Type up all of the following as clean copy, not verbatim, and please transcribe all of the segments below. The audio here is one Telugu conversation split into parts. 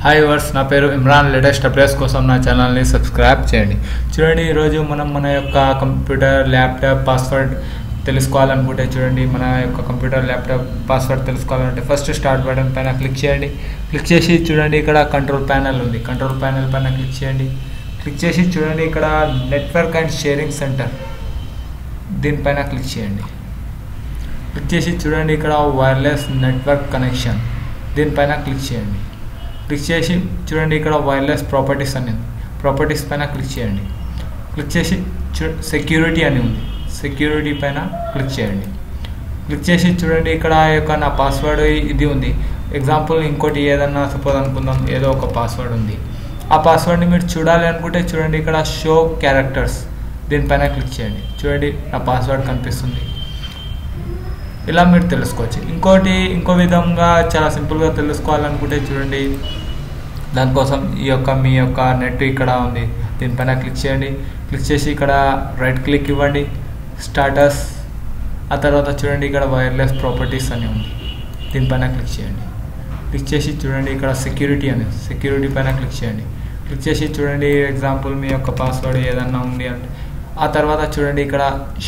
హాయ్ వర్స్, నా పేరు ఇమ్రాన్. లేటెస్ట్ అప్డేట్స్ కోసం నా ఛానల్ని సబ్స్క్రైబ్ చేయండి. చూడండి, ఈరోజు మనం మన యొక్క కంప్యూటర్ ల్యాప్టాప్ పాస్వర్డ్ తెలుసుకోవాలనుకుంటే చూడండి, మన యొక్క కంప్యూటర్ ల్యాప్టాప్ పాస్వర్డ్ తెలుసుకోవాలంటే ఫస్ట్ స్టార్ట్ బటన్ పైన క్లిక్ చేయండి. క్లిక్ చేసి చూడండి, ఇక్కడ కంట్రోల్ ప్యానెల్ ఉంది. కంట్రోల్ ప్యానెల్ పైన క్లిక్ చేయండి. క్లిక్ చేసి చూడండి, ఇక్కడ నెట్వర్క్ అండ్ షేరింగ్ సెంటర్ దీనిపైన క్లిక్ చేయండి. క్లిక్ చేసి చూడండి, ఇక్కడ వైర్లెస్ నెట్వర్క్ కనెక్షన్ దీనిపైన క్లిక్ చేయండి. క్లిక్ చేసి చూడండి, ఇక్కడ వైర్లెస్ ప్రాపర్టీస్ అని ఉంది. ప్రాపర్టీస్ పైన క్లిక్ చేయండి. క్లిక్ చేసి సెక్యూరిటీ అని ఉంది. సెక్యూరిటీ పైన క్లిక్ చేయండి. క్లిక్ చేసి చూడండి, ఇక్కడ యొక్క నా పాస్వర్డ్ ఇది ఉంది. ఎగ్జాంపుల్ ఇంకోటి ఏదన్నా సపోజ్ అనుకుందాం, ఏదో ఒక పాస్వర్డ్ ఉంది. ఆ పాస్వర్డ్ని మీరు చూడాలి అనుకుంటే చూడండి, ఇక్కడ షో క్యారెక్టర్స్ దీనిపైన క్లిక్ చేయండి. చూడండి, నా పాస్వర్డ్ కనిపిస్తుంది. ఇలా మీరు తెలుసుకోవచ్చు. ఇంకో విధంగా చాలా సింపుల్గా తెలుసుకోవాలనుకుంటే చూడండి, దానికోసం మీ యొక్క నెట్ ఇక్కడ ఉంది. దీనిపైన క్లిక్ చేయండి. క్లిక్ చేసి ఇక్కడ రైట్ క్లిక్ ఇవ్వండి, స్టాటస్. ఆ తర్వాత చూడండి, ఇక్కడ వైర్లెస్ ప్రాపర్టీస్ అని ఉంది. దీనిపైన క్లిక్ చేయండి. క్లిక్ చేసి చూడండి, ఇక్కడ సెక్యూరిటీ అని, సెక్యూరిటీ పైన క్లిక్ చేయండి. క్లిక్ చేసి చూడండి, ఎగ్జాంపుల్ మీ యొక్క పాస్వర్డ్ ఏదన్నా ఉంది అంటే ఆ తర్వాత చూడండి, ఇక్కడ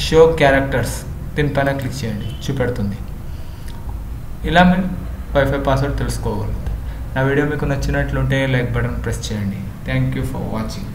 షో క్యారెక్టర్స్ దీనిపైన క్లిక్ చేయండి, చూపెడుతుంది. ఇలా మీరు వైఫై పాస్వర్డ్ తెలుసుకోగలుగుతారు. నా వీడియో మీకు నచ్చినట్లుంటే లైక్ బటన్ ప్రెస్ చేయండి. Thank you for watching.